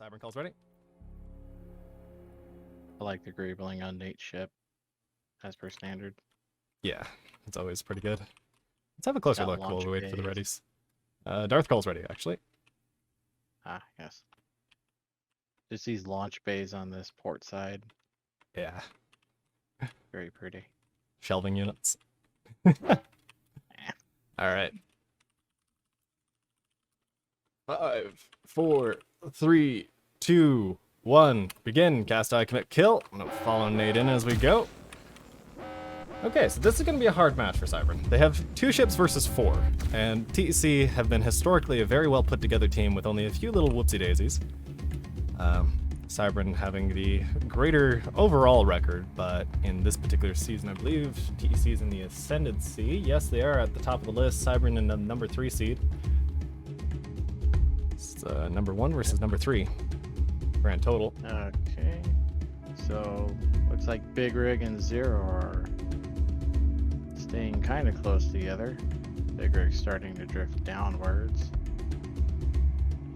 Cyber calls ready. I like the greebling on Nate's ship, as per standard. Yeah, it's always pretty good. Let's have a closer look while we wait for the bays. readies. Darth calls ready, actually. Ah, yes. Just these launch bays on this port side. Yeah. Very pretty. Shelving units. Alright. 5, 4, 3, 2, 1. Begin. Cast eye, commit, kill. I'm gonna follow Nate in as we go. Okay, so this is going to be a hard match for Cybern. They have 2 ships versus 4, and TEC have been historically a very well put together team with only a few little whoopsie daisies. Cybern having the greater overall record, but in this particular season, I believe TEC is in the Ascendancy. Yes, they are at the top of the list. Cybern in the number 3 seed. It's number 1 versus number 3. Grand total. Okay. So, looks like Big Rig and Zero are staying kind of close together. Big Rig's starting to drift downwards.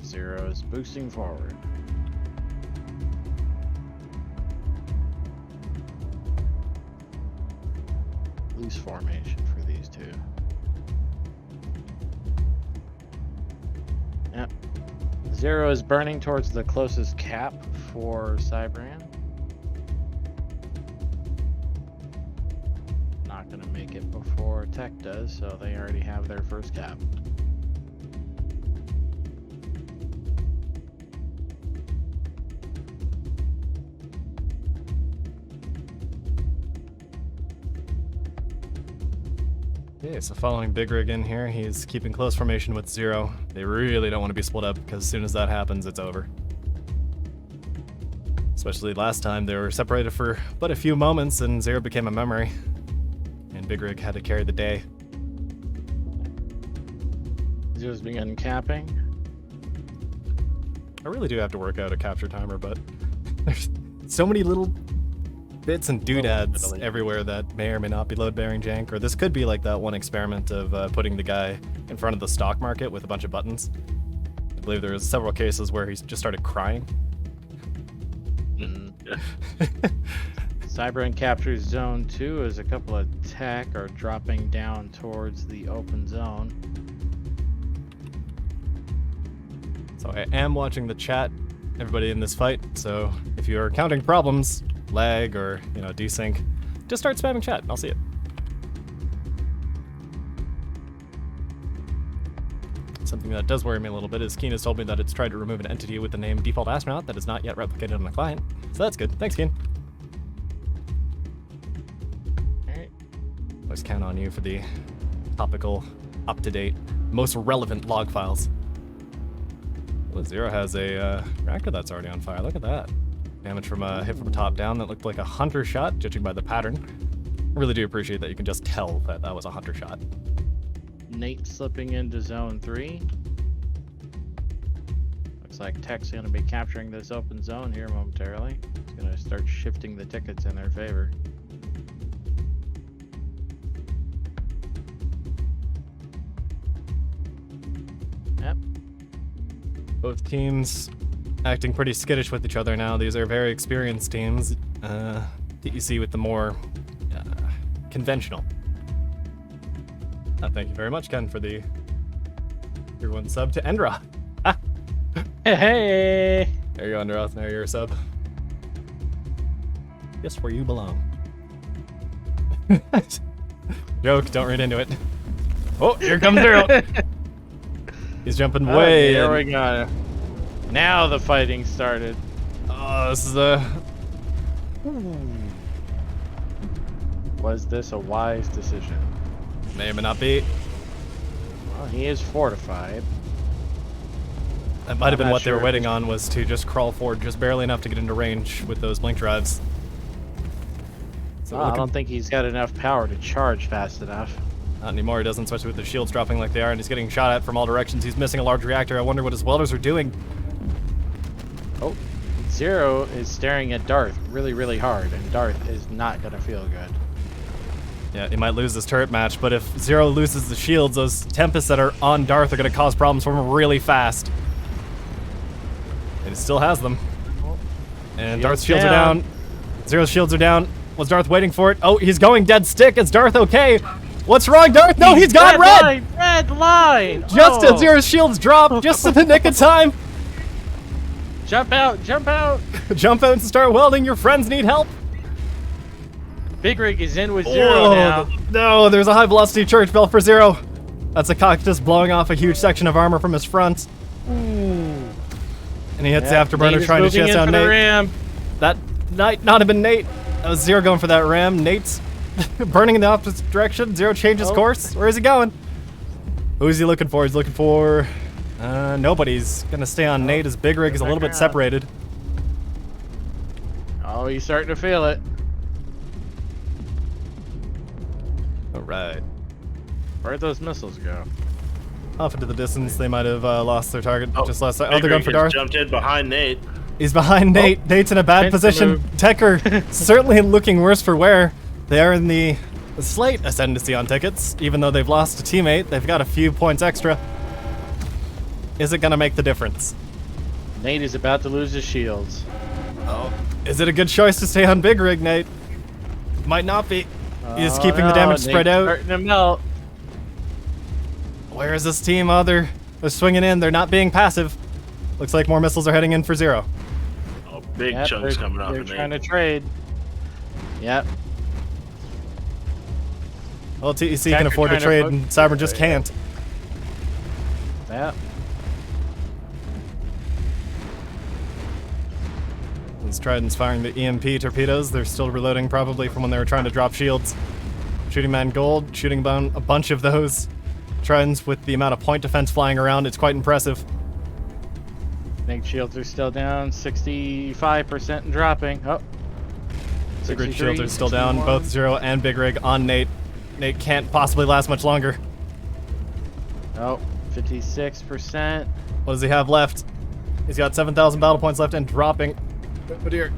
Zero is boosting forward. Loose formation for these two. Yep. Zero is burning towards the closest cap for Cybran. Not gonna make it before Tech does, so they already have their first cap. Okay, so following Big Rig in here, he's keeping close formation with Zero. They really don't want to be split up, because as soon as that happens, it's over. Especially last time, they were separated for but a few moments, and Zero became a memory. And Big Rig had to carry the day. Zero's begun capping. I really do have to work out a capture timer, but there's so many little bits and doodads everywhere that may or may not be load-bearing jank, or this could be like that one experiment of putting the guy in front of the stock market with a bunch of buttons. I believe there was several cases where he just started crying. Cybran captures zone 2 as a couple of tech are dropping down towards the open zone. So I am watching the chat, everybody in this fight, so if you're encountering problems, lag or, desync, just start spamming chat and I'll see it. Something that does worry me a little bit is Keen has told me that it's tried to remove an entity with the name default astronaut that is not yet replicated on the client. So that's good. Thanks, Keen. Alright. Always count on you for the topical, up-to-date, most relevant log files. Oh, Zero has a reactor that's already on fire. Look at that. Damage from a hit from top down that looked like a hunter shot, judging by the pattern. I really do appreciate that you can just tell that that was a hunter shot. Nate slipping into zone 3. Looks like Tech's going to be capturing this open zone here momentarily. It's going to start shifting the tickets in their favor. Yep. Both teams acting pretty skittish with each other now. These are very experienced teams. DEC with the more conventional. Thank you very much, Ken, for the tier 1 sub to Endra. Hey! There you go, Endra. Now you're a sub. Just where you belong. Joke, don't read into it. Oh, here comes Zero. He's jumping way There in. we go. Now the fighting started. Oh, this is a... Was this a wise decision? May or may not be. Well, he is fortified. That might have been not what they were sure. waiting on, was to just crawl forward just barely enough to get into range with those blink drives. So I don't think he's got enough power to charge fast enough. Not anymore, he doesn't, especially with the shields dropping like they are, and he's getting shot at from all directions. He's missing a large reactor. I wonder what his welders are doing. Oh, Zero is staring at Darth really, really hard, and Darth is not going to feel good. Yeah, he might lose this turret match, but if Zero loses the shields, those Tempests that are on Darth are going to cause problems for him really fast. And He still has them. And Shields Darth's shields are down. down. Zero's shields are down. Was Darth waiting for it? Oh, he's going dead stick. Is Darth okay? What's wrong, Darth? No, he's gone red! Line, red line! Just Oh. as Zero's shields drop, just in the nick of time. Jump out, jump out! Jump out and start welding. Your friends need help. Big Rig is in with Zero now. No, there's a high velocity church bell for Zero. That's a cactus blowing off a huge section of armor from his front. And he hits the afterburner trying to chase down Nate. Ram. That might not have been Nate. That was Zero going for that ram. Nate's burning in the opposite direction. Zero changes course. Where is he going? Who's he looking for? He's looking for... nobody's gonna stay on Nate as Big Rig is a little bit separated. Oh, he's starting to feel it. Alright. Where'd those missiles go? Off into the distance. They might have lost their target just last time. Oh, Big they're going Rig for has Darth. jumped in behind Nate. He's behind Nate. Nate's in a bad Pincer position. move. Tekker certainly looking worse for wear. They are in the slight ascendancy on tickets. Even though they've lost a teammate, they've got a few points extra. Is it going to make the difference? Nate is about to lose his shields. Oh. Is it a good choice to stay on Big Rig, Nate? Might not be. He's keeping the damage spread out. Starting to melt. Where is this team? Oh, they're swinging in. They're not being passive. Looks like more missiles are heading in for Zero. Oh, big Yep, chunks coming off They're of trying Nate. to trade. Yep. Well, TEC can Tekker afford to trying to trade, poke- and Cyber just can't. Yep. As Trident's firing the EMP torpedoes, they're still reloading probably from when they were trying to drop shields. Shooting Man Gold, shooting down a bunch of those Tridents with the amount of point defense flying around. It's quite impressive. Nate's shields are still down 65% and dropping. Oh. Big Rig 63, shields are still down, 61. both Zero and Big Rig on Nate. Nate can't possibly last much longer. Oh, 56%. What does he have left? He's got 7,000 battle points left and dropping. Oh dear.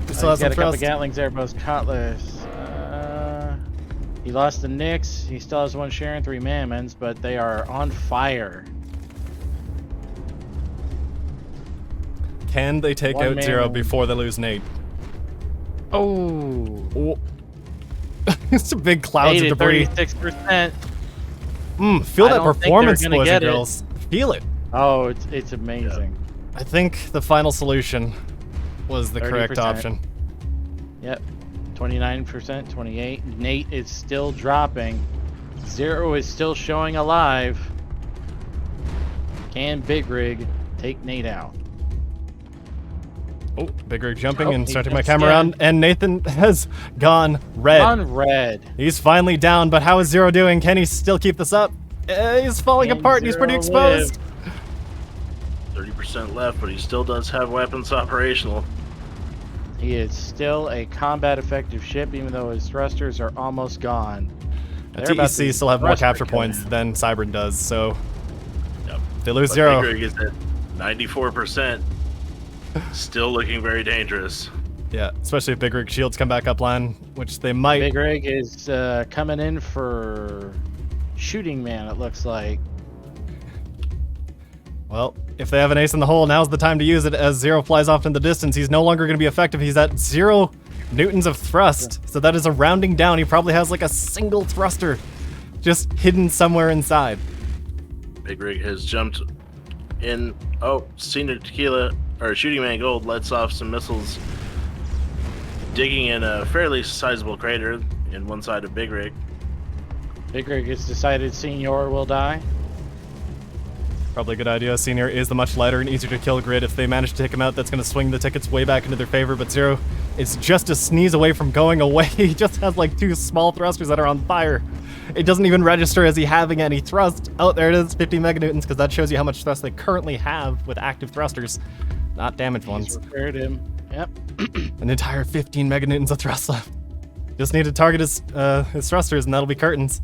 He still has He's some got a couple thrust. Gatlings there, both Cutlass. He lost the Nyx. He still has one Sharon, 3 Mammons, but they are on fire. Can they take One out man Zero only. before they lose Nate? Oh. Oh. It's a big clouds of 8 at debris. 36%. Feel I that don't think they're performance, gonna boys get and it. girls. Feel it. Oh, it's amazing. I think the final solution was the correct 30%. option. Yep. 29%, 28. Nate is still dropping. Zero is still showing alive. Can Big Rig take Nate out? Oh, Big Rig jumping Oh, and he starting my jumps camera again. around, and Nathan has gone red. On red. He's finally down, but how is Zero doing? Can he still keep this up? He's falling Can apart and he's pretty Zero exposed. 30% left, but he still does have weapons operational. He is still a combat effective ship, even though his thrusters are almost gone. They're about TEC to still have more thruster capture kill points him. than Cybern does, so Yep. if they lose But Zero. Big Rig is at 94%. Still looking very dangerous. Yeah, especially if Big Rig shields come back up line, which they might. Big Rig is coming in for Shooting Man, it looks like. Well, if they have an ace in the hole, now's the time to use it as Zero flies off in the distance. He's no longer going to be effective. He's at 0 newtons of thrust, so that is a rounding down. He probably has like a single thruster just hidden somewhere inside. Big Rig has jumped in. Oh, Senior Tequila, or Shooting Man Gold lets off some missiles, digging in a fairly sizable crater in one side of Big Rig. Big Rig has decided Senior will die. Probably a good idea. Senior is the much lighter and easier to kill grid. If they manage to take him out, that's going to swing the tickets way back into their favor. But Zero is just a sneeze away from going away. He just has like 2 small thrusters that are on fire. It doesn't even register as he having any thrust. Oh, there it is, 50 meganewtons, because that shows you how much thrust they currently have with active thrusters, not damaged He's ones. repaired him. Yep. An entire 15 meganewtons of thrust left. Just need to target his thrusters, and that'll be curtains.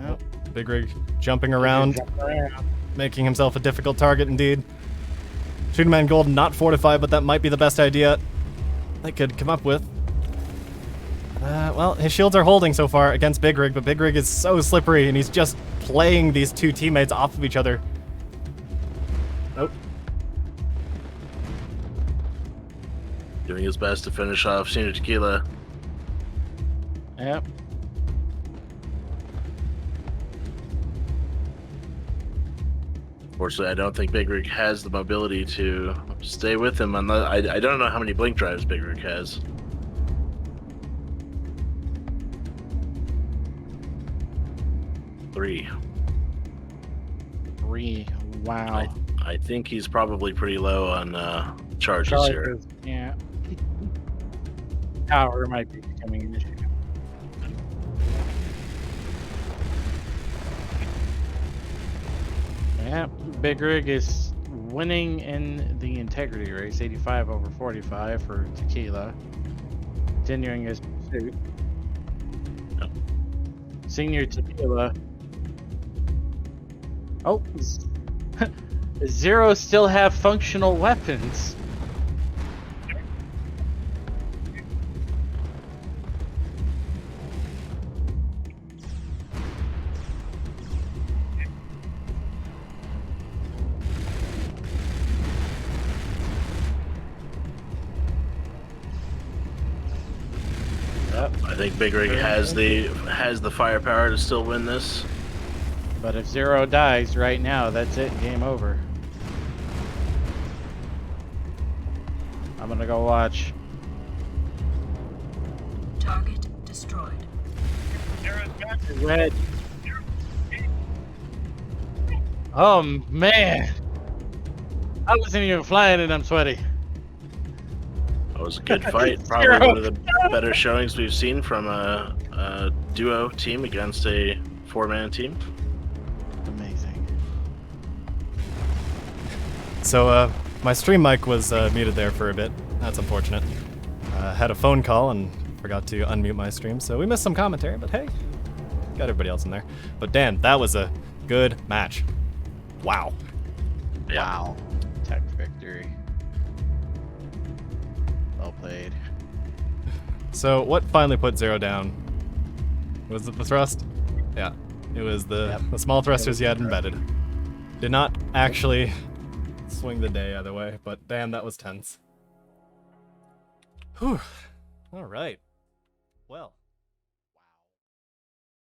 Yep. Big Rig jumping around, making himself a difficult target indeed. Shooting Man Gold not fortified, but that might be the best idea they could come up with. Well, his shields are holding so far against Big Rig, but Big Rig is so slippery, and he's just playing these 2 teammates off of each other. Nope. Doing his best to finish off Senior Tequila. Yep. Fortunately, I don't think Big Rig has the mobility to stay with him. Unless, I don't know how many blink drives Big Rig has. Three. Wow. I think he's probably pretty low on charges here. Charges, yeah. Power might be becoming an issue. Yeah, Big Rig is winning in the integrity race, 85 over 45 for Tequila. Continuing his pursuit. Yep. Senior Tequila. Oh, Zero still have functional weapons. I think Big Rig has the firepower to still win this. But if Zero dies right now, that's it. Game over. I'm gonna go watch. Target destroyed. Red. Oh man, I wasn't even flying and I'm sweaty. That was a good fight. Probably one of the better showings we've seen from a duo team against a 4-man team. Amazing. So, my stream mic was muted there for a bit. That's unfortunate. Had a phone call and forgot to unmute my stream, so we missed some commentary, but hey, got everybody else in there. But Dan, that was a good match. Wow. Yeah. Wow. Tech victory. Well played. So, what finally put Zero down? Was it the thrust? Yeah. It was the small thrusters you had embedded. Did not actually swing the day either way, but damn, that was tense. Whew. All right. Well.